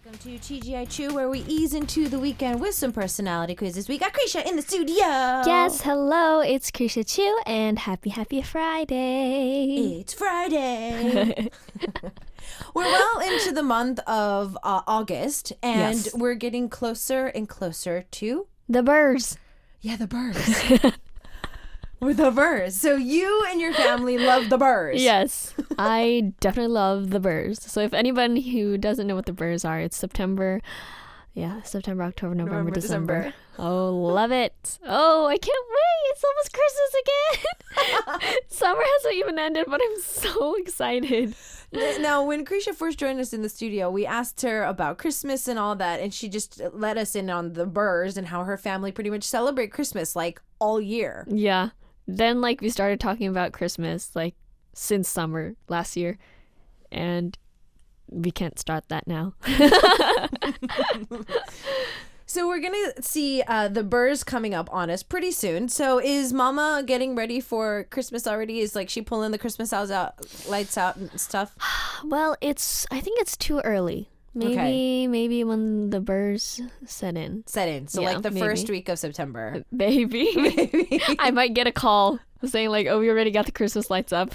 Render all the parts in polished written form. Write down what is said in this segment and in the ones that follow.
Welcome to T.G.I. Chu, where we ease into the weekend with some personality quizzes. We got Kriesha in the studio. Yes, hello, it's Kriesha Chu, and happy Friday. It's Friday. We're well into the month of August, and Yes. we're getting closer and closer to... The birds. Yeah, the birds. We're the birds. So you and your family love the birds. Yes, I definitely love the birds. So if anybody who doesn't know what the birds are, it's September. Yeah, September, October, November, December. Oh, love it. Oh, I can't wait. It's almost Christmas again. Summer hasn't even ended, but I'm so excited. Now, when Kriesha first joined us in the studio, we asked her about Christmas and all that, and she just let us in on the birds and how her family pretty much celebrate Christmas like all year. Yeah. Then we started talking about Christmas since summer last year, and we can't start that now. So we're going to see the birds coming up on us pretty soon. So is Mama getting ready for Christmas already? Is she pulling the Christmas lights out and stuff? Well, I think it's too early. Maybe when the birds set in. So Yeah, the maybe. first week of September. Maybe. I might get a call saying oh, we already got the Christmas lights up.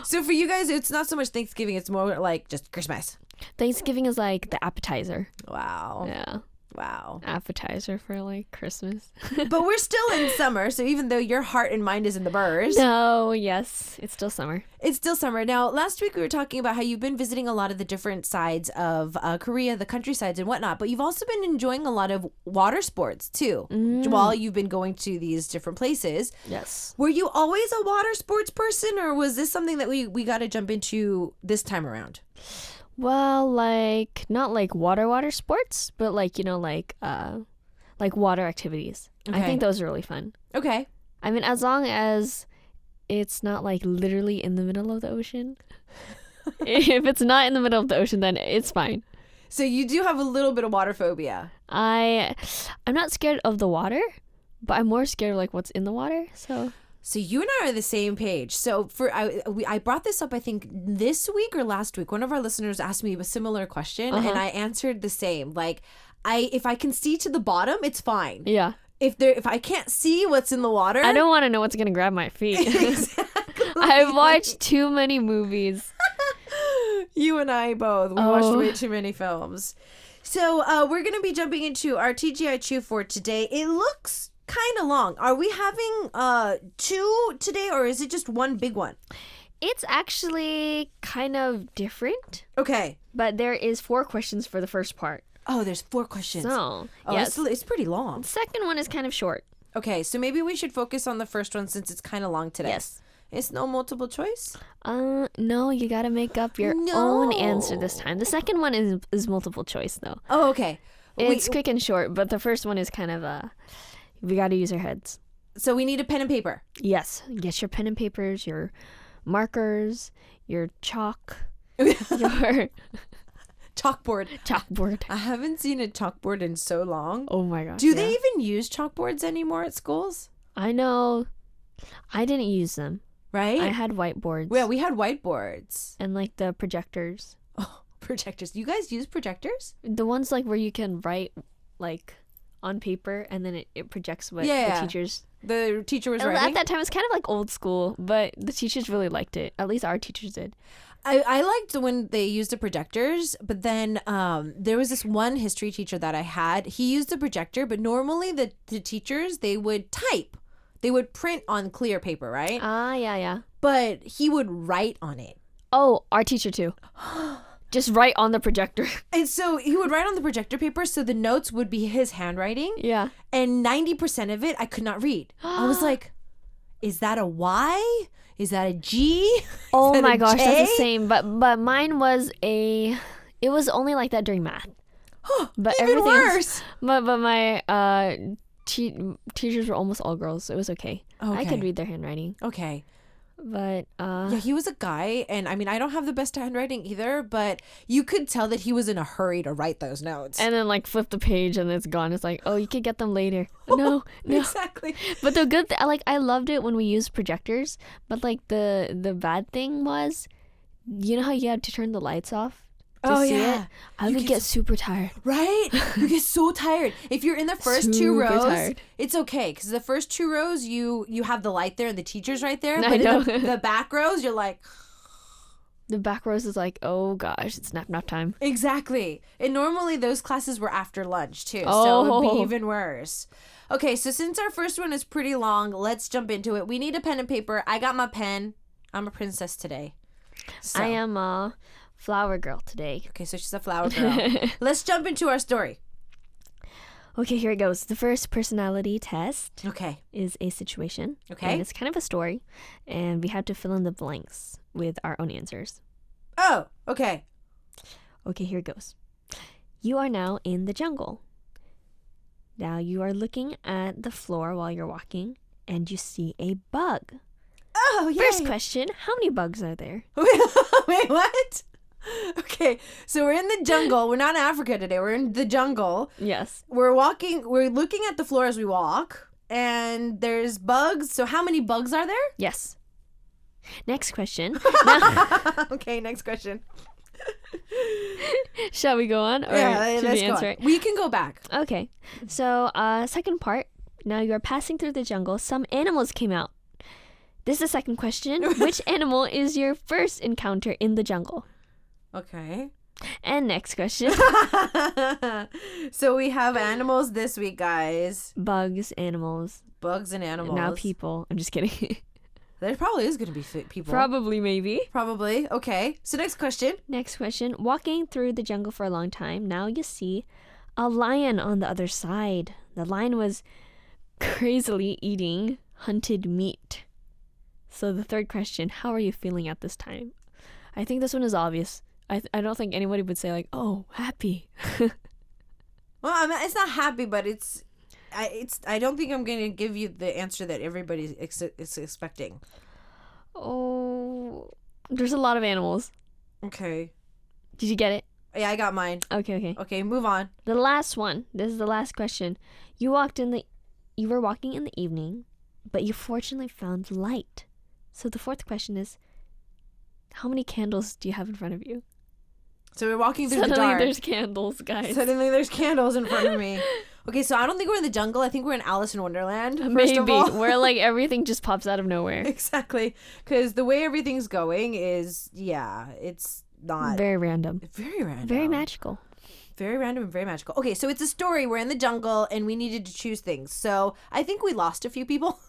So for you guys, it's not so much Thanksgiving. It's more just Christmas. Thanksgiving is the appetizer. Wow. Yeah. Wow. Appetizer for Christmas. But we're still in summer. So even though your heart and mind is in the birds. No, yes. It's still summer. It's still summer. Now, last week we were talking about how you've been visiting a lot of the different sides of Korea, the countrysides and whatnot, but you've also been enjoying a lot of water sports too while you've been going to these different places. Yes. Were you always a water sports person, or was this something that we got to jump into this time around? Well, not water sports, but water activities. I Okay. think those are really fun. Okay. I mean, as long as it's not literally in the middle of the ocean. If it's not in the middle of the ocean, then it's fine. So you do have a little bit of water phobia. I'm not scared of the water, but I'm more scared of what's in the water. So you and I are on the same page. So I brought this up, I think, this week or last week. One of our listeners asked me a similar question, and I answered the same. If I can see to the bottom, it's fine. Yeah. If I can't see what's in the water, I don't want to know what's gonna grab my feet. Exactly. I've watched too many movies. You and I both. We watched way too many films. So we're gonna be jumping into our T.G.I. Chu for today. It looks kind of long. Are we having two today, or is it just one big one? It's actually kind of different, Okay. but there is 4 questions for the first part. Oh, there's 4 questions. So, Oh, yes. it's pretty long. The second one is kind of short. Okay, so maybe we should focus on the first one since it's kind of long today. Yes. It's no multiple choice? No, you gotta make up your own answer this time. The second one is multiple choice, though. Oh, okay. It's quick and short, but the first one is kind of we gotta use our heads. So we need a pen and paper. Yes, get your pen and papers, your markers, your chalk, your Chalkboard. chalkboard. I haven't seen a chalkboard in so long. Oh my gosh. Do they even use chalkboards anymore at schools? I know. I didn't use them. Right? I had whiteboards. Well, we had whiteboards. And the projectors. Oh, projectors. You guys use projectors? The ones where you can write on paper and then it projects what the teachers. The teacher was And writing? at that time, it's kind of old school, but the teachers really liked it. At least our teachers did. I liked when they used the projectors, but then there was this one history teacher that I had. He used the projector, but normally the teachers, they would type. They would print on clear paper, right? Yeah. But he would write on it. Oh, our teacher too. Just write on the projector. And so he would write on the projector paper, so the notes would be his handwriting. Yeah. And 90% of it, I could not read. I was like, is that a Y? Is that a G? Oh my gosh, J? that's the same. But mine was it was only like that during math. But Even everything worse. But my teachers were almost all girls, so it was okay. I could read their handwriting. Okay. But Yeah, he was a guy, and I mean, I don't have the best handwriting either, but you could tell that he was in a hurry to write those notes. and then flip the page and it's gone. It's oh, you could get them later. No. Exactly. But the good I loved it when we used projectors, but the bad thing was, you know how you had to turn the lights off to see it, I would get super tired. Right? You get so tired. If you're in the first two rows, tired. It's okay. Because the first two rows, you have the light there and the teacher's right there. I But know. in the back rows, you're like... The back rows is like, oh gosh, it's nap time. Exactly. And normally those classes were after lunch too. So it would be even worse. Okay, so since our first one is pretty long, let's jump into it. We need a pen and paper. I got my pen. I'm a princess today. So. I am a flower girl today. Okay, so she's a flower girl. Let's jump into our story. Okay, here it goes. The first personality test is a situation. Okay. And it's kind of a story. And we have to fill in the blanks with our own answers. Oh, okay. Okay, here it goes. You are now in the jungle. Now you are looking at the floor while you're walking, and you see a bug. Oh, yeah. First question, how many bugs are there? Wait, what? Okay, so we're in the jungle. We're not in Africa today. We're in the jungle. Yes. We're looking at the floor as we walk, and there's bugs. So how many bugs are there? Yes. Next question. Okay, next question. Shall we go on? Or yeah, should let's we go answer on. it? We can go back. Okay. So, second part. Now you are passing through the jungle. Some animals came out. This is the second question. Which animal is your first encounter in the jungle? Okay. And next question. So we have animals this week, guys. Bugs, animals. Bugs and animals. Now people. I'm just kidding. There probably is going to be people. Probably, maybe. Probably. Okay. So next question. Next question. Walking through the jungle for a long time. Now you see a lion on the other side. The lion was crazily eating hunted meat. So the third question. How are you feeling at this time? I think this one is obvious. I don't think anybody would say like, oh, happy. Well, I mean, it's not happy, but I don't think I'm going to give you the answer that everybody is expecting. Oh, there's a lot of animals. Okay. Did you get it? Yeah, I got mine. Okay. Okay, move on. The last one. This is the last question. You were walking in the evening, but you fortunately found light. So the fourth question is, how many candles do you have in front of you? So we're walking through Suddenly the dark. There's candles, guys. Suddenly there's candles in front of me. Okay, so I don't think we're in the jungle. I think we're in Alice in Wonderland. Maybe. Where like everything just pops out of nowhere. Exactly. Because the way everything's going is, it's not... Very random. Very random. Very magical. Very random and very magical. Okay, so it's a story. We're in the jungle and we needed to choose things. So I think we lost a few people.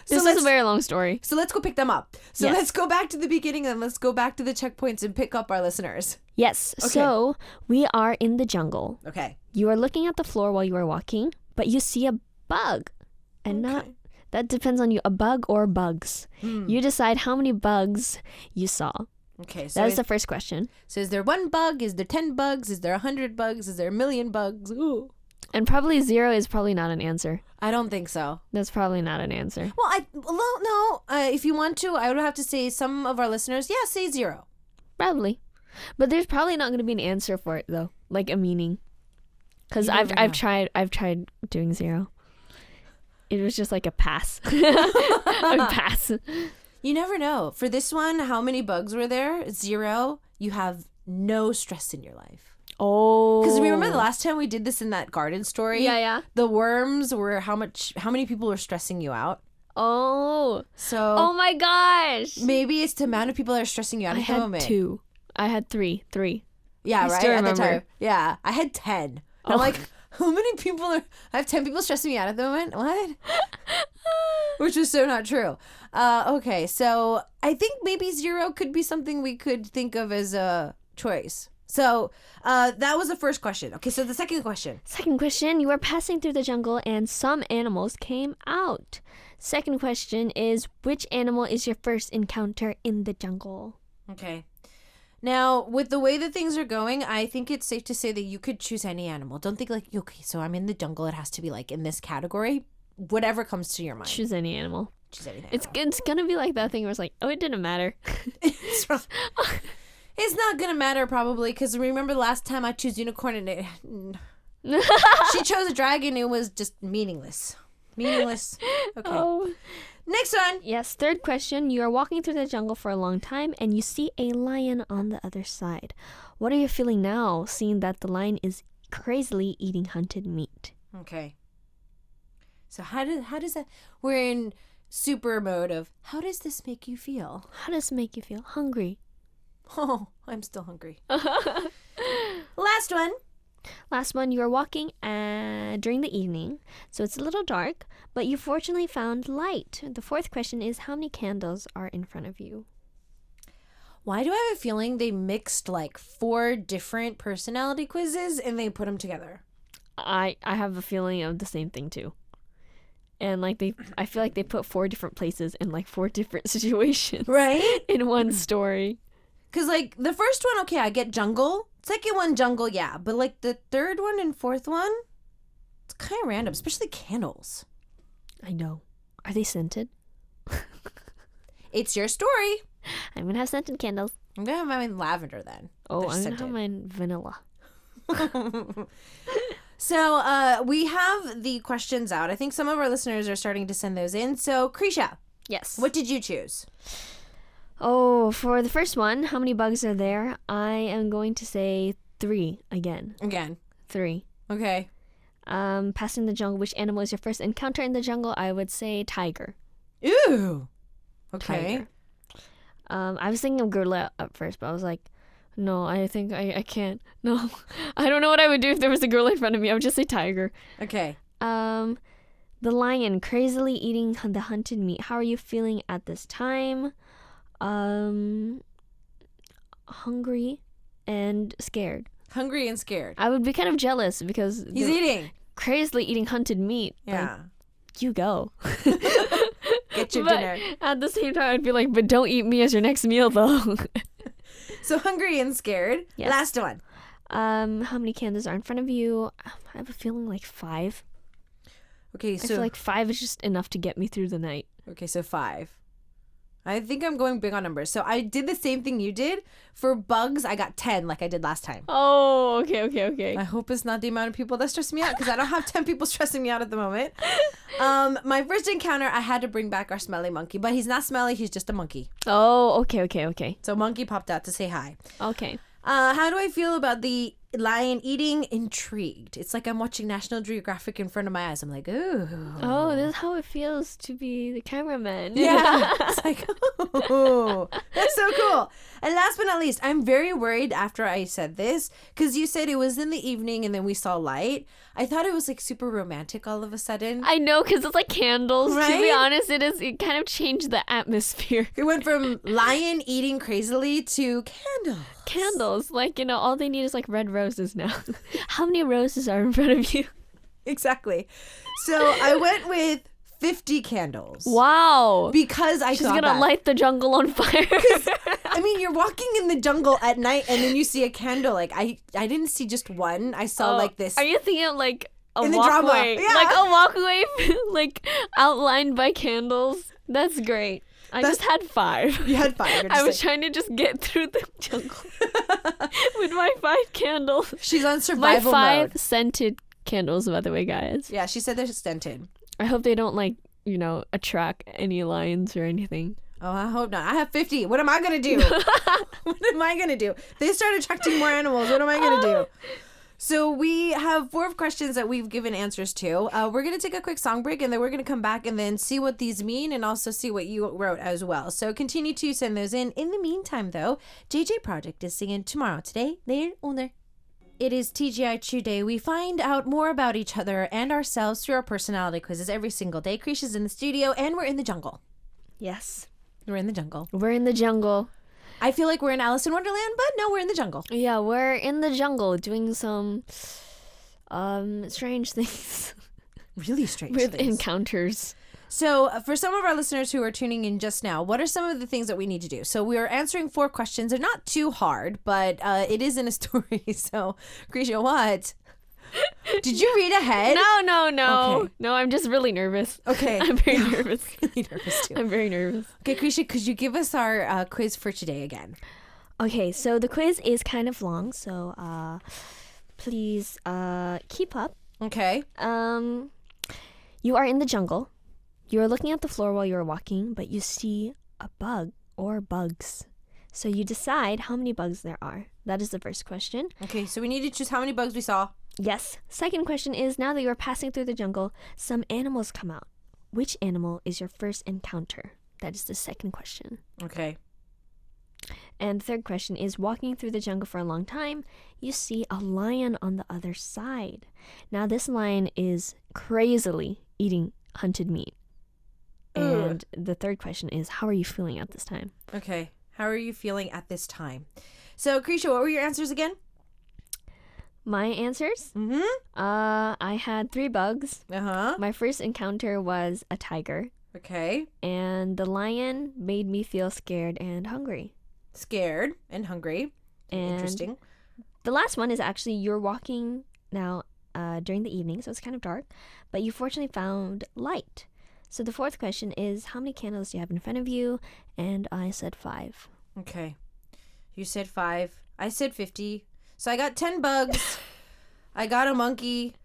This is a very long story. So let's go pick them up. So Yes. let's go back to the beginning and let's go back to the checkpoints and pick up our listeners. Yes. Okay. So we are in the jungle. Okay. You are looking at the floor while you are walking, but you see a bug. And that depends on you. A bug or bugs. You decide how many bugs you saw. Okay. So That is the first question. So is there 1 bug? Is there 10 bugs? Is there 100 bugs? Is there 1,000,000 bugs? Ooh. And probably 0 is probably not an answer. I don't think so. That's probably not an answer. Well, no. If you want to, I would have to say some of our listeners, say 0. Probably. But there's probably not going to be an answer for it though, like a meaning. Cuz I've tried doing 0. It was just like a pass. A pass. You never know. For this one, how many bugs were there? 0. You have no stress in your life. Oh. Because remember the last time we did this in that garden story? Yeah. The worms were how many people were stressing you out? Oh. So. Oh my gosh. Maybe it's the amount of people that are stressing you out at the moment. I had 2. I had 3. Yeah, I right? still At the remember. time. Yeah. I had 10. I'm like, how many people I have 10 people stressing me out at the moment? What? Which is so not true. Okay, so I think maybe 0 could be something we could think of as a choice. So that was the first question. Okay, so the second question. Second question, you are passing through the jungle and some animals came out. Second question is, which animal is your first encounter in the jungle? Okay. Now, with the way that things are going, I think it's safe to say that you could choose any animal. Don't think like, okay, so I'm in the jungle. It has to be like in this category. Whatever comes to your mind. Choose any animal. Choose anything. It's going to be like that thing where it's like, oh, it didn't matter. It's not going to matter probably because remember the last time I chose unicorn and she chose a dragon. It was just meaningless. Okay. Oh. Next one. Yes, third question. You are walking through the jungle for a long time and you see a lion on the other side. What are you feeling now, seeing that the lion is crazily eating hunted meat? Okay. So how does that... We're in super mode of, how does this make you feel? How does it make you feel? Hungry. Oh, I'm still hungry. Last one. Last one, you are walking during the evening, so it's a little dark, but you fortunately found light. The fourth question is, how many candles are in front of you? Why do I have a feeling they mixed like 4 different personality quizzes and they put them together? I have a feeling of the same thing too. And like I feel like they put 4 different places in like 4 different situations. Right? In one story. Because like the first one, okay, I get jungle. Second one, jungle, yeah. But like the third one and fourth one, it's kind of random, especially candles. I know. Are they scented? It's your story. I'm going to have scented candles. I'm going to have mine lavender then. Oh, I'm going to have mine vanilla. So we have the questions out. I think some of our listeners are starting to send those in. So, Kriesha. Yes. What did you choose? Oh, for the first one, how many bugs are there? I am going to say 3 again. 3. Okay. Passing the jungle, which animal is your first encounter in the jungle? I would say tiger. Ooh. Okay. Tiger. I was thinking of gorilla at first, but I was like, no, I think I can't. No, I don't know what I would do if there was a gorilla in front of me. I would just say tiger. Okay. The lion crazily eating the hunted meat. How are you feeling at this time? Hungry and scared. Hungry and scared. I would be kind of jealous because he's eating. Crazily eating hunted meat. Yeah. Like, you go. Get your but dinner. At the same time, I'd be like, but don't eat me as your next meal, though. So hungry and scared. Yes. Last one. How many candles are in front of you? I have a feeling like 5. Okay, so I feel like 5 is just enough to get me through the night. Okay, so 5. I think I'm going big on numbers. So I did the same thing you did. For bugs, I got 10 like I did last time. Oh, okay. I hope it's not the amount of people that stress me out because I don't have 10 people stressing me out at the moment. My first encounter, I had to bring back our smelly monkey, but he's not smelly. He's just a monkey. Oh, okay. So monkey popped out to say hi. Okay. How do I feel about the lion eating? Intrigued. It's like I'm watching National Geographic in front of my eyes. I'm like, ooh. Oh, this is how it feels to be the cameraman. Yeah. It's like, oh, that's so cool. And last but not least, I'm very worried after I said this because you said it was in the evening and then we saw light. I thought it was like super romantic all of a sudden. I know, because it's like candles. Right? To be honest, it kind of changed the atmosphere. It went from lion eating crazily to Candles. Like, all they need is like red roses now. How many roses are in front of you? Exactly. So I went with 50 candles. Wow. Because She's going to light the jungle on fire. I mean, you're walking in the jungle at night and then you see a candle. Like, I didn't see just one. I saw like this. Are you thinking of like a in the walkway? drama. Yeah. Like a walkway like outlined by candles? That's great. I just had 5. You had 5. I was trying to just get through the jungle with my 5 candles. She's on survival mode. My 5 scented candles, by the way, guys. Yeah, she said they're scented. I hope they don't attract any lions or anything. Oh, I hope not. I have 50. What am I going to do? What am I going to do? They start attracting more animals. What am I going to do? So we have 4 questions that we've given answers to. We're going to take a quick song break and then we're going to come back and then see what these mean and also see what you wrote as well. So continue to send those in. In the meantime, though, JJ Project is singing Tomorrow, Today, Later, Oner. It is T.G.I. Chu Day. We find out more about each other and ourselves through our personality quizzes every single day. Kriesha's in the studio and we're in the jungle. Yes. We're in the jungle. We're in the jungle. I feel like we're in Alice in Wonderland, but no, we're in the jungle. Yeah, we're in the jungle doing some strange things. Really strange with things. Encounters. So for some of our listeners who are tuning in just now, what are some of the things that we need to do? So we are answering 4 questions. They're not too hard, but it is in a story. So, Kriesha, what? Did you read ahead? No. Okay. No, I'm just really nervous. Okay. I'm very nervous. Really nervous too. I'm very nervous. Okay, Kriesha, could you give us our quiz for today again? Okay, so the quiz is kind of long, so please keep up. Okay. You are in the jungle. You're looking at the floor while you're walking, but you see a bug or bugs. So you decide how many bugs there are. That is the first question. Okay, so we need to choose how many bugs we saw. Yes. Second question is, now that you're passing through the jungle, some animals come out. Which animal is your first encounter? That is the second question. Okay. And the third question is, walking through the jungle for a long time, you see a lion on the other side. Now, this lion is crazily eating hunted meat. And the third question is, how are you feeling at this time? Okay. How are you feeling at this time? So, Kriesha, what were your answers again? My answers? Mm-hmm. I had 3 bugs. Uh-huh. My first encounter was a tiger. Okay. And the lion made me feel scared and hungry. Scared and hungry. And interesting. The last one is actually, you're walking now during the evening, so it's kind of dark, but you fortunately found light. So the fourth question is, how many candles do you have in front of you? And I said 5. Okay. You said 5. I said 50. So I got 10 bugs. I got a monkey.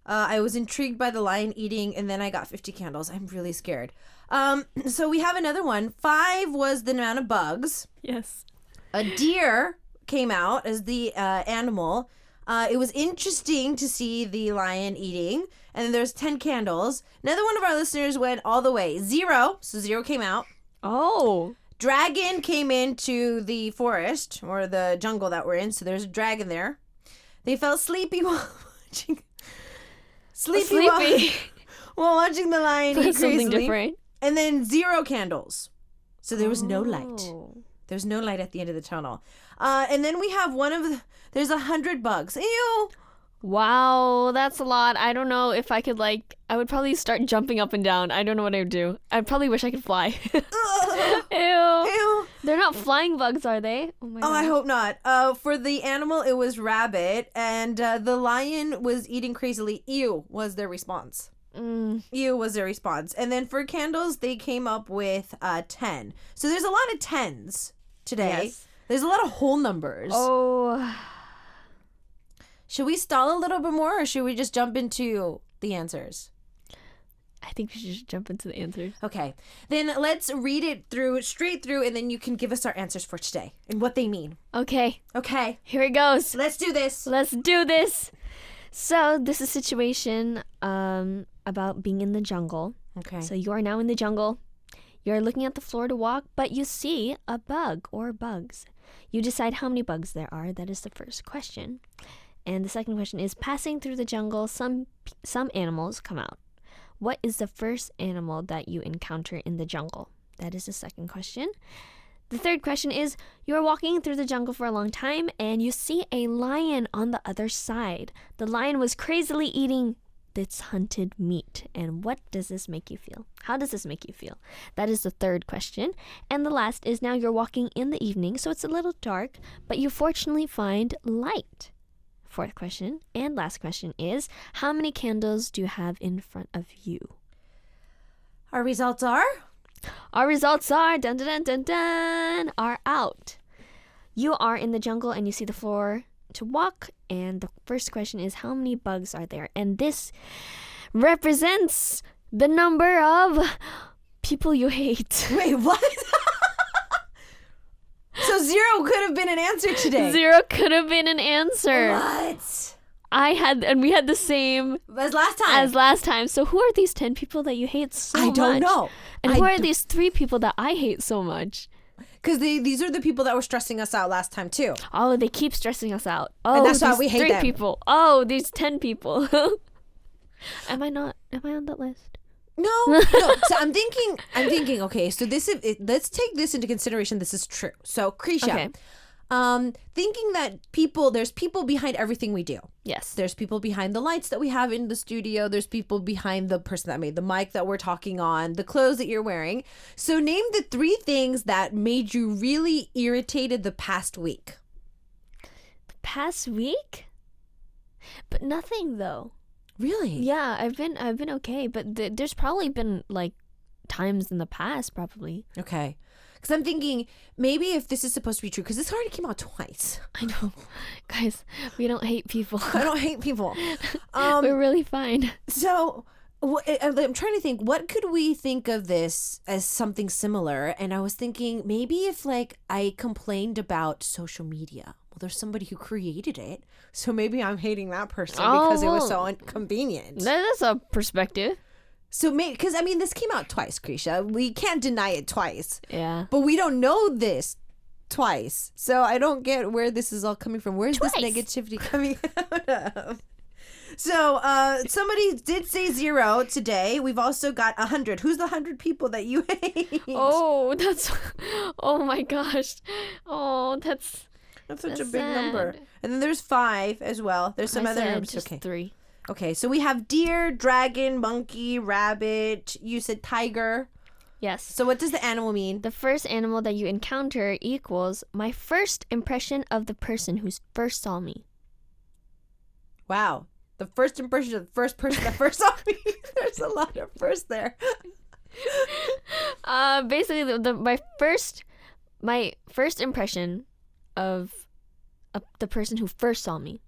I was intrigued by the lion eating, and then I got 50 candles. I'm really scared. So we have another one. 5 was the amount of bugs. Yes. A deer came out as the animal. It was interesting to see the lion eating. And then there's 10 candles. Another one of our listeners went all the way. 0. So 0 came out. Oh. Dragon came into the forest or the jungle that we're in. So there's a dragon there. They felt sleepy while watching. While watching the lion eat something crazily. different. And then 0 candles. So there was no light. There's no light at the end of the tunnel. And then we have there's 100 bugs. Ew. Wow, that's a lot. I don't know if I could I would probably start jumping up and down. I don't know what I would do. I probably wish I could fly. Ew. Ew. They're not flying bugs, are they? Oh my god. I hope not. For the animal, it was rabbit. And the lion was eating crazily. Ew was their response. Ew was their response. And then for candles, they came up with 10. So there's a lot of 10s today. Yes. There's a lot of whole numbers. Oh. Should we stall a little bit more, or should we just jump into the answers? I think we should just jump into the answers. Okay. Then let's read it straight through, and then you can give us our answers for today and what they mean. Okay. Okay. Here it goes. Let's do this. Let's do this. So this is a situation about being in the jungle. Okay. So you are now in the jungle. You're looking at the floor to walk, but you see a bug or bugs. You decide how many bugs there are. That is the first question. And the second question is, passing through the jungle, some animals come out. What is the first animal that you encounter in the jungle? That is the second question. The third question is, you're walking through the jungle for a long time and you see a lion on the other side. The lion was crazily eating its hunted meat. And what does this make you feel? How does this make you feel? That is the third question. And the last is, now you're walking in the evening, so it's a little dark, but you fortunately find light. Fourth question and last question is, how many candles do you have in front of you? Our results are? Our results are, dun dun dun dun dun, are out. You are in the jungle and you see the floor to walk. And the first question is, how many bugs are there? And this represents the number of people you hate. Wait, what? So 0 could have been an answer today. 0 could have been an answer. What? We had the same as last time. So who are these 10 people that you hate so much? I don't know. And who are these 3 people that I hate so much? Because these are the people that were stressing us out last time too. Oh, they keep stressing us out. Oh, and that's why we hate 3 them. people. Oh, these 10 people. Am I on that list? No. So I'm thinking. Okay, so let's take this into consideration. This is true. So Kriesha, okay. Thinking that there's people behind everything we do. Yes. There's people behind the lights that we have in the studio. There's people behind the person that made the mic that we're talking on, the clothes that you're wearing. So name the 3 things that made you really irritated the past week. The past week? But nothing though. Really? Yeah, I've been okay, but there's probably been times in the past probably. Okay. Because I'm thinking maybe if this is supposed to be true, because this already came out twice. I know. Guys, we don't hate people. I don't hate people. We're really fine. So I'm trying to think, what could we think of this as something similar? And I was thinking maybe if like I complained about social media. Well, there's somebody who created it. So maybe I'm hating that person because it was so inconvenient. That's a perspective. So maybe, because I mean, this came out twice, Kriesha. We can't deny it twice. Yeah. But we don't know this twice. So I don't get where this is all coming from. Where's this negativity coming out of? So somebody did say 0 today. We've also got 100. Who's the 100 people that you hate? Oh, oh my gosh. Oh, that's such a big number. And then there's 5 as well. There's some other numbers. Just 3. Okay, so we have deer, dragon, monkey, rabbit. You said tiger. Yes. So what does the animal mean? The first animal that you encounter equals my first impression of the person who first saw me. Wow. The first impression of the first person that first saw me. There's a lot of first there. Basically, my first impression of the person who first saw me.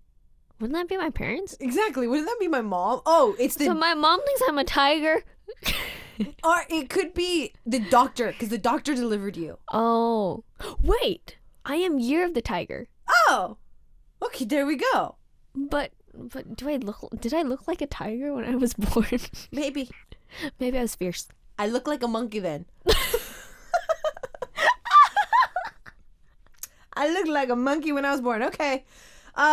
Wouldn't that be my parents? Exactly. Wouldn't that be my mom? Oh, it's the... So my mom thinks I'm a tiger. Or it could be the doctor, because the doctor delivered you. Oh. Wait. I am Year of the Tiger. Oh. Okay, there we go. But did I look like a tiger when I was born? Maybe I was fierce. I look like a monkey then. I looked like a monkey when I was born. Okay.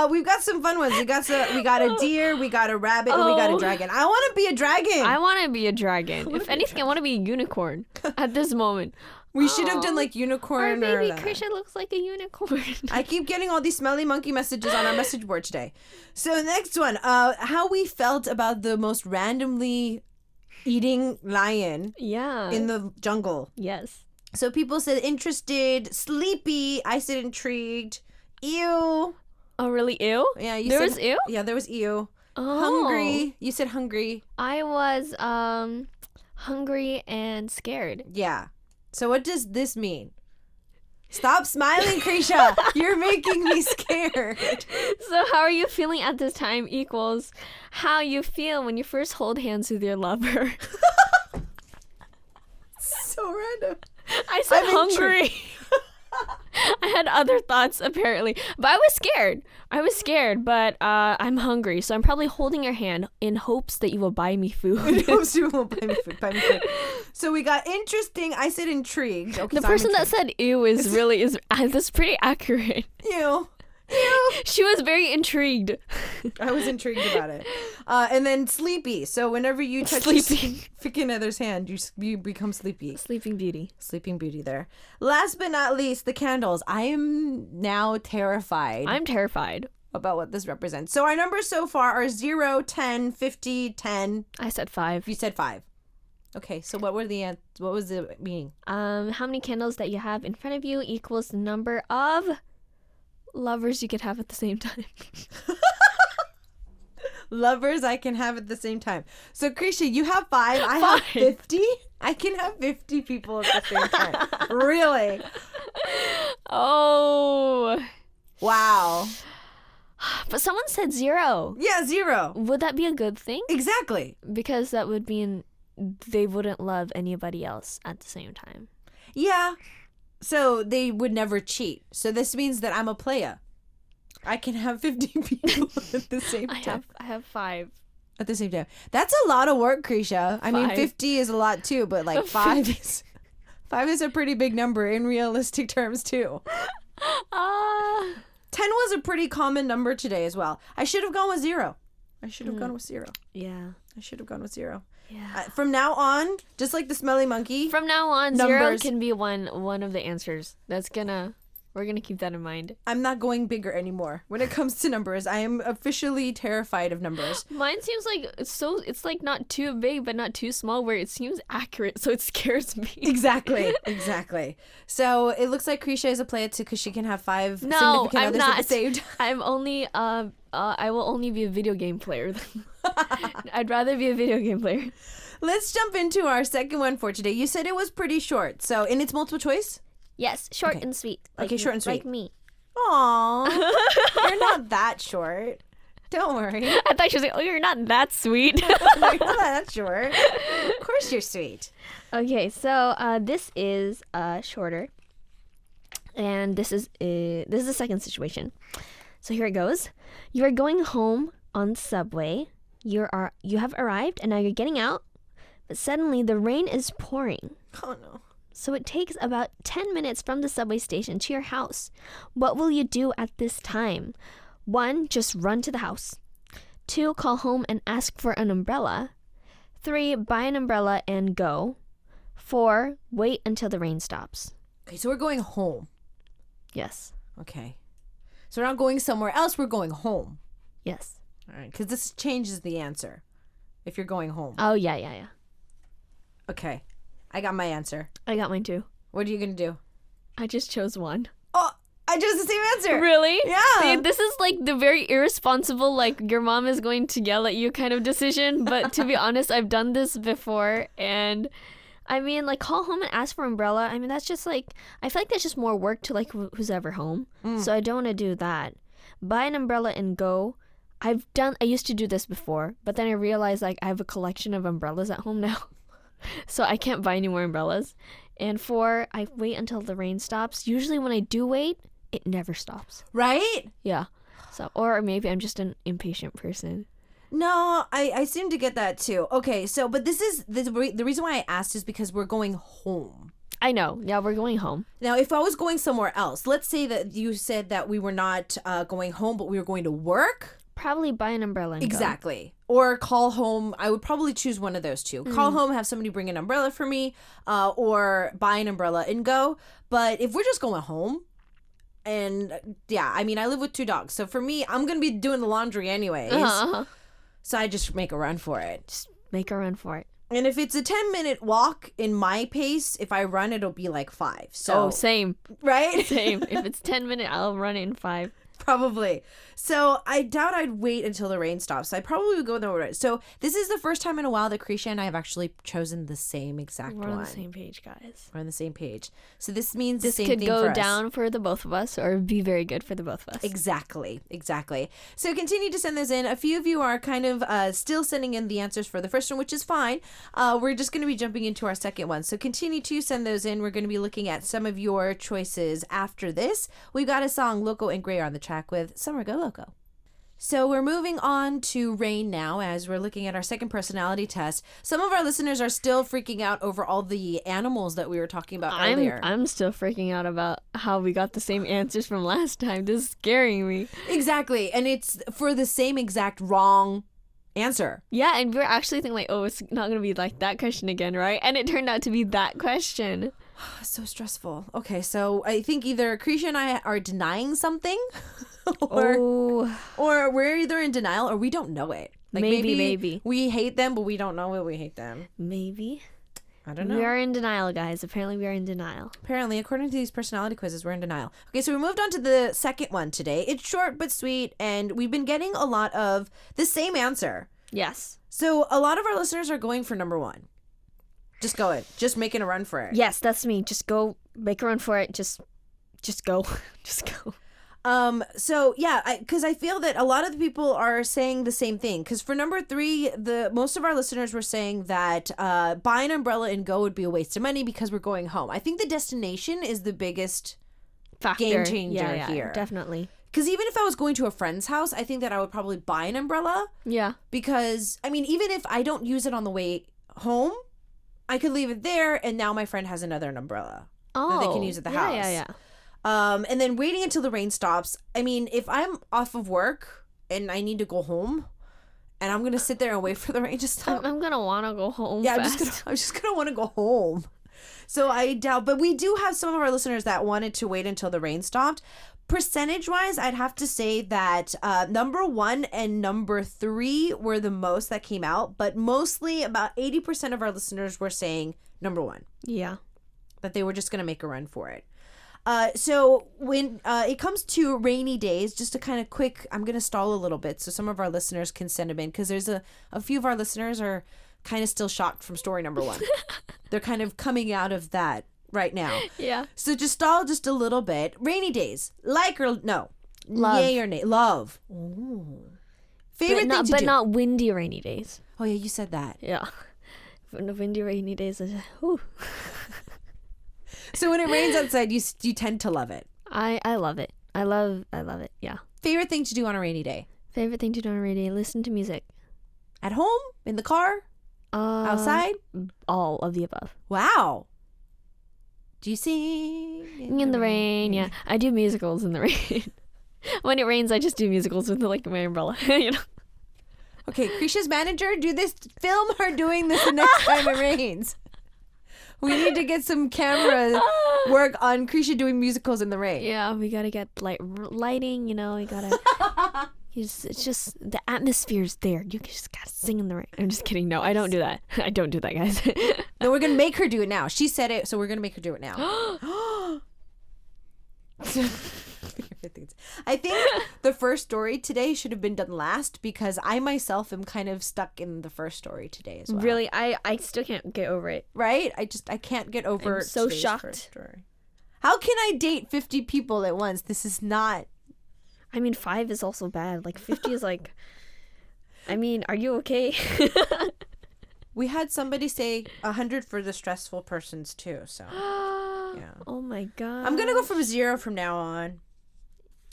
We've got some fun ones. We got a deer, we got a rabbit, and we got a dragon. I want to be a dragon. I want to be a dragon. If anything, I want to be a unicorn at this moment. We should have done like unicorn. Or maybe Kriesha looks like a unicorn. I keep getting all these smelly monkey messages on our message board today. So next one, how we felt about the most randomly eating lion in the jungle. Yes. So people said interested, sleepy. I said intrigued. Ew. Oh, really? Ew? Yeah, there was ew? Yeah, there was ew. Oh. Hungry. You said hungry. I was hungry and scared. Yeah. So what does this mean? Stop smiling, Kriesha. You're making me scared. So how are you feeling at this time equals how you feel when you first hold hands with your lover. So random. I said hungry. I had other thoughts apparently, but I was scared, but I'm hungry, so I'm probably holding your hand in hopes that you will buy me food. In hopes you will buy me food. So we got interesting. I said intrigued. Okay, the person that said ew is that's pretty accurate. Ew. She was very intrigued. I was intrigued about it. And then sleepy. So whenever you touch your significant other's hand, you become sleepy. Sleeping Beauty. Sleeping Beauty there. Last but not least, the candles. I am now terrified. I'm terrified about what this represents. So our numbers so far are 0, 10, 50, 10. I said 5. You said 5. Okay, so what was the meaning? How many candles that you have in front of you equals the number of lovers you could have at the same time. Lovers I can have at the same time. So Kriesha, you have 5. I have 50. I can have 50 people at the same time. Really? Oh. Wow. But someone said 0. Yeah, 0. Would that be a good thing? Exactly. Because that would mean they wouldn't love anybody else at the same time. Yeah. So they would never cheat. So this means that I'm a playa. I can have 50 people at the same time. I have 5. At the same time. That's a lot of work, Kriesha. I mean, 50 is a lot too, but like 5 is a pretty big number in realistic terms too. 10 was a pretty common number today as well. I should have gone with 0. I should have gone with 0. Yeah. I should have gone with 0. Yeah. From now on, just like the smelly monkey. From now on, numbers. 0 can be one of the answers. We're gonna keep that in mind. I'm not going bigger anymore when it comes to numbers. I am officially terrified of numbers. Mine seems like it's like not too big but not too small, where it seems accurate, so it scares me. Exactly. So it looks like Kriesha is a player too, because she can have 5 significant others at the same time. I'm only I will only be a video game player. I'd rather be a video game player. Let's jump into our second one for today. You said it was pretty short, so and it's multiple choice? Yes, short and sweet. Okay, short and sweet. Like me. Aww. You're not that short. Don't worry. I thought she was like, oh, you're not that sweet. You're not that short. Of course you're sweet. Okay, so this is shorter. And this is the second situation. So here it goes. You are going home on the subway. You have arrived and now you're getting out. But suddenly the rain is pouring. Oh no. So it takes about 10 minutes from the subway station to your house. What will you do at this time? 1, just run to the house. 2, call home and ask for an umbrella. 3, buy an umbrella and go. 4, wait until the rain stops. Okay, so we're going home. Yes. Okay. So we're not going somewhere else, we're going home. Yes. All right, because this changes the answer if you're going home. Oh, yeah. Okay. I got my answer. I got mine too. What are you going to do? I just chose 1. Oh, I chose the same answer. Really? Yeah. See, this is like the very irresponsible, like your mom is going to yell at you kind of decision. But to be honest, I've done this before. And I mean, like call home and ask for umbrella. I mean, that's just like, I feel like that's just more work to like who's ever home. So I don't want to do that. Buy an umbrella and go. I used to do this before, but then I realized like I have a collection of umbrellas at home now. So I can't buy any more umbrellas. And 4, I wait until the rain stops. Usually when I do wait, it never stops. Right? Yeah. So, or maybe I'm just an impatient person. No, I seem to get that too. Okay, so, but this is, the reason why I asked is because we're going home. I know. Yeah, we're going home. Now, if I was going somewhere else, let's say that you said that we were not going home, but we were going to work. Probably buy an umbrella and go. Exactly. Or call home. I would probably choose one of those two. Call home, have somebody bring an umbrella for me, or buy an umbrella and go. But if we're just going home, and yeah, I mean, I live with 2 dogs. So for me, I'm going to be doing the laundry anyways. So I just make a run for it. Just make a run for it. And if it's a 10-minute walk in my pace, if I run, it'll be like 5. So same. Right? Same. If it's 10 minutes, I'll run in 5. Probably. So I doubt I'd wait until the rain stops. I probably would go in the order. So this is the first time in a while that Kriesha and I have actually chosen the same exact one. We're on the same page, guys. We're on the same page. So this means this the same could thing go for us. down for the both of us or be very good for the both of us. Exactly. So continue to send those in. A few of you are kind of still sending in the answers for the first one, which is fine. We're just going to be jumping into our second one. So continue to send those in. We're going to be looking at some of your choices after this. We've got a song, Loco and Gray, on the track with Summer Go Loco. So we're moving on to rain now as we're looking at our second personality test. Some of our listeners are still freaking out over all the animals that we were talking about earlier. I'm still freaking out about how we got the same answers from last time. This is scaring me. Exactly. And it's for the same exact wrong answer. Yeah, and we were actually thinking like, oh, it's not going to be like that question again, right? And it turned out to be that question. So stressful. Okay, so I think either Kriesha and I are denying something or we're either in denial or we don't know it. Like maybe we hate them, but we don't know it. We hate them. Maybe. I don't know. We are in denial, guys. Apparently we are in denial. Apparently, according to these personality quizzes, we're in denial. Okay, so we moved on to the second one today. It's short but sweet, and we've been getting a lot of the same answer. Yes. So a lot of our listeners are going for number 1. Just go it. Just making a run for it. Yes, that's me. Just go make a run for it. Just go. Just go. So yeah, because I feel that a lot of the people are saying the same thing. Because for number 3, most of our listeners were saying that buy an umbrella and go would be a waste of money because we're going home. I think the destination is the biggest factor. Game changer here. Definitely. Because even if I was going to a friend's house, I think that I would probably buy an umbrella. Yeah. Because, I mean, even if I don't use it on the way home, I could leave it there, and now my friend has another umbrella that they can use at the house. Yeah. And then waiting until the rain stops. I mean, if I'm off of work and I need to go home, and I'm gonna sit there and wait for the rain to stop, I'm gonna want to go home. Yeah, fast. I'm just gonna want to go home. So I doubt, but we do have some of our listeners that wanted to wait until the rain stopped. Percentage-wise, I'd have to say that number 1 and number 3 were the most that came out, but mostly about 80% of our listeners were saying number 1. Yeah. That they were just going to make a run for it. So when it comes to rainy days, just a kind of quick, I'm going to stall a little bit so some of our listeners can send them in, because there's a few of our listeners are kind of still shocked from story number 1. They're kind of coming out of that right now. Yeah. So just stall just a little bit. Rainy days, like or no? Love. Yay or nay? Love. Ooh. Favorite thing to do? But not windy rainy days. Oh, yeah, you said that. Yeah. When the windy rainy days, whew. So when it rains outside, you tend to love it. I love it. I love it. Yeah. Favorite thing to do on a rainy day? Favorite thing to do on a rainy day? Listen to music. At home? In the car? Outside? All of the above. Wow. Do you sing in the rain? Yeah. I do musicals in the rain. When it rains, I just do musicals with like my umbrella. You know. Okay, Kriesha's manager, do this. Film her doing this the next time it rains. We need to get some camera work on Kriesha doing musicals in the rain. Yeah, we gotta get lighting. You know, we gotta. It's just the atmosphere's there. You just gotta sing in the rain. I'm just kidding. No, I don't do that. I don't do that, guys. No, we're gonna make her do it now. She said it, so we're gonna make her do it now. I think the first story today should have been done last because I myself am kind of stuck in the first story today as well. Really, I still can't get over it. Right? I can't get over. I'm so shocked. First story. How can I date 50 people at once? This is not. I mean, 5 is also bad. Like 50 is like. I mean, are you okay? We had somebody say 100 for the stressful persons too. So. Yeah. Oh my god. I'm gonna go from 0 from now on.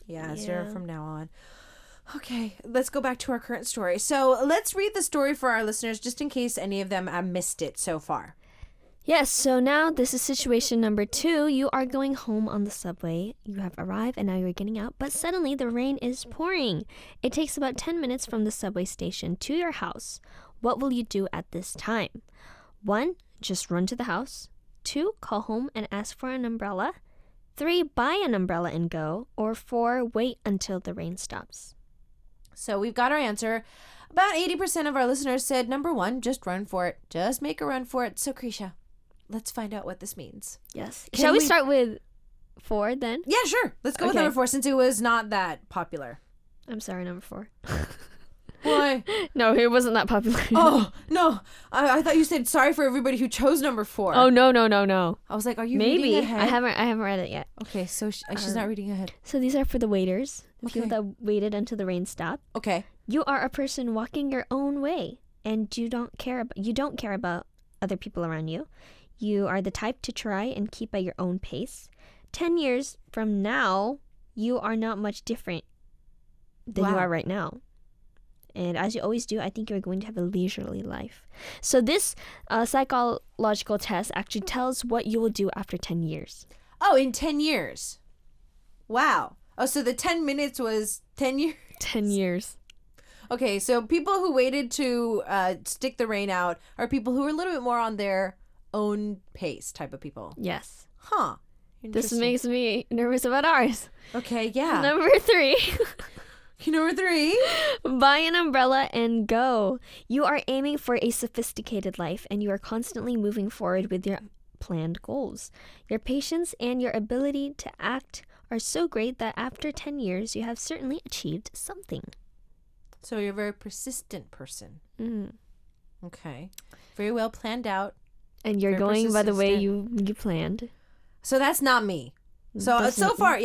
Yeah, 0 from now on. Okay, let's go back to our current story. So let's read the story for our listeners just in case any of them have missed it so far. Yes, so now this is situation number 2. You are going home on the subway. You have arrived and now you're getting out, but suddenly the rain is pouring. It takes about 10 minutes from the subway station to your house. What will you do at this time? 1, just run to the house. 2, call home and ask for an umbrella. 3, buy an umbrella and go. Or 4, wait until the rain stops. So we've got our answer. About 80% of our listeners said number 1, just run for it. Just make a run for it. So Kriesha, let's find out what this means. Yes. Shall we start with 4 then? Yeah, sure. Let's go with number 4 since it was not that popular. I'm sorry, number 4. Why? No, it wasn't that popular. Oh, no. I thought you said sorry for everybody who chose number 4. Oh, no. I was like, are you reading ahead? I haven't read it yet. Okay, so she's not reading ahead. So these are for the waiters. Okay. People that waited until the rain stopped. Okay. You are a person walking your own way and you don't care about other people around you. You are the type to try and keep at your own pace. 10 years from now, you are not much different than you are right now. And as you always do, I think you're going to have a leisurely life. So this psychological test actually tells what you will do after 10 years. Oh, in 10 years. Wow. Oh, so the 10 minutes was 10 years? 10 years. Okay, so people who waited to stick the rain out are people who are a little bit more on their own pace type of people. Yes. Huh. This makes me nervous about ours. Okay, yeah. Number 3. Number 3. Buy an umbrella and go. You are aiming for a sophisticated life and you are constantly moving forward with your planned goals. Your patience and your ability to act are so great that after 10 years, you have certainly achieved something. So you're a very persistent person. Mm. Okay. Very well planned out. And you're going by the way you planned. So that's not me. So far,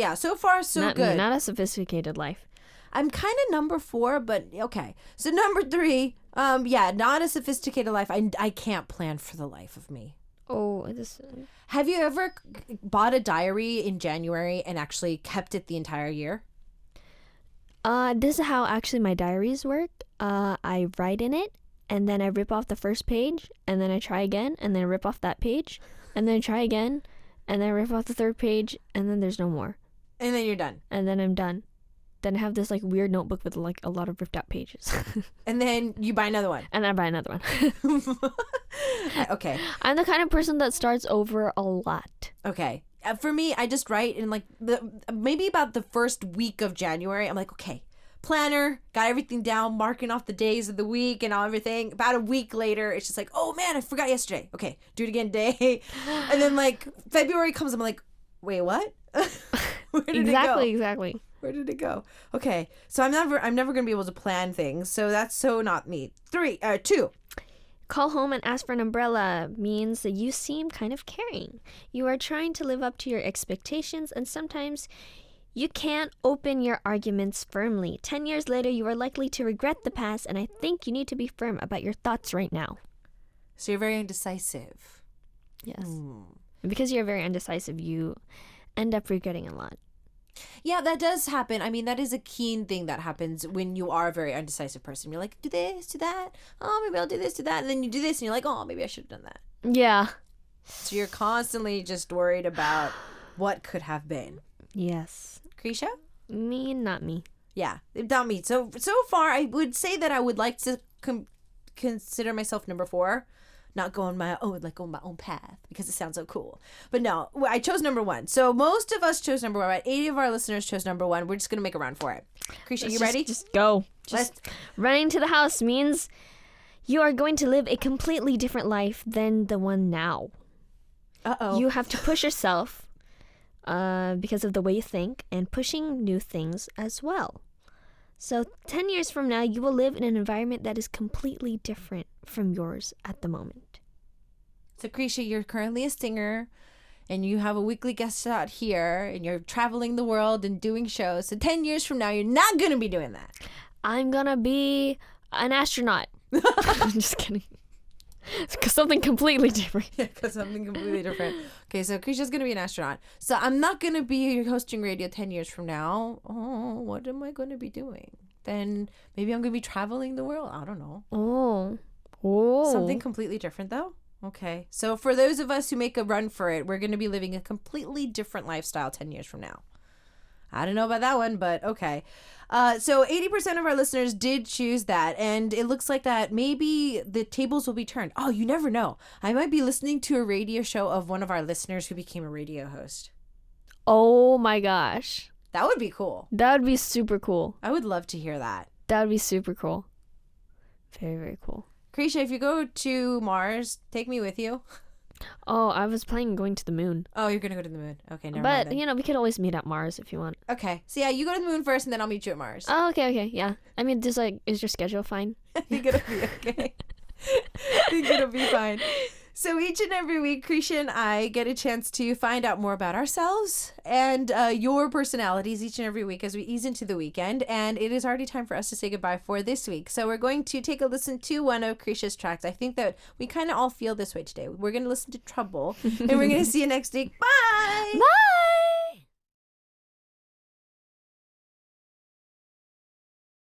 so not good. Me, not a sophisticated life. I'm kind of number 4, but okay. So number 3, not a sophisticated life. I can't plan for the life of me. Oh, Have you ever bought a diary in January and actually kept it the entire year? This is how actually my diaries work. I write in it, and then I rip off the first page, and then I try again, and then I rip off that page, and then I try again, and then I rip off the third page, and then there's no more. And then you're done. And then I'm done. Then I have this like weird notebook with like a lot of ripped out pages. And then you buy another one. And then I buy another one. Okay. I'm the kind of person that starts over a lot. Okay. For me, I just write in like maybe about the first week of January. I'm like, okay, planner, got everything down, marking off the days of the week and all everything. About a week later, it's just like, oh man, I forgot yesterday. Okay, do it again today. And then like February comes, I'm like, wait, what? Where did it go? Exactly. Where did it go? Okay, so I'm never gonna be able to plan things. So that's so not me. 2. Call home and ask for an umbrella means that you seem kind of caring. You are trying to live up to your expectations, and sometimes You can't open your arguments firmly. 10 years later, you are likely to regret the past, and I think you need to be firm about your thoughts right now. So you're very indecisive. Yes. And because you're very indecisive, you end up regretting a lot. Yeah, that does happen. I mean, that is a keen thing that happens when you are a very undecisive person. You're like, do this, do that. Oh, maybe I'll do this, do that. And then you do this and you're like, oh, maybe I should have done that. Yeah. So you're constantly just worried about what could have been. Yes. Kriesha? Me, not me. Yeah, not me. So far, I would say that I would like to consider myself number 4. Not going my own path because it sounds so cool. But no, I chose number 1. So most of us chose number 1. About 80 of our listeners chose number 1. We're just going to make a run for it. Kriesha, you ready? Just go. Running to the house means you are going to live a completely different life than the one now. Uh-oh. You have to push yourself because of the way you think and pushing new things as well. So 10 years from now, you will live in an environment that is completely different from yours at the moment. So Kriesha, you're currently a singer and you have a weekly guest out here and you're traveling the world and doing shows. So 10 years from now, you're not going to be doing that. I'm going to be an astronaut. I'm just kidding. It's something completely different. Yeah, because something completely different. Okay, so Krisha's going to be an astronaut. So I'm not going to be hosting radio 10 years from now. Oh, what am I going to be doing? Then maybe I'm going to be traveling the world. I don't know. Oh. Something completely different, though? Okay. So for those of us who make a run for it, we're going to be living a completely different lifestyle 10 years from now. I don't know about that one, but okay. So 80% of our listeners did choose that, and it looks like that maybe the tables will be turned. Oh, you never know. I might be listening to a radio show of one of our listeners who became a radio host. Oh my gosh. That would be cool. That would be super cool. I would love to hear that. That would be super cool. Very, very cool. Kriesha, if you go to Mars, take me with you. Oh, I was planning on going to the moon. Oh, you're going to go to the moon. Okay, never mind then. But, we could always meet at Mars if you want. Okay. So, yeah, you go to the moon first, and then I'll meet you at Mars. Oh, okay, yeah. I mean, is your schedule fine? I think it'll be okay. I think it'll be fine. So each and every week, Kriesha and I get a chance to find out more about ourselves and your personalities each and every week as we ease into the weekend. And it is already time for us to say goodbye for this week. So we're going to take a listen to one of Kriesha's tracks. I think that we kind of all feel this way today. We're going to listen to Trouble, and we're going to see you next week. Bye!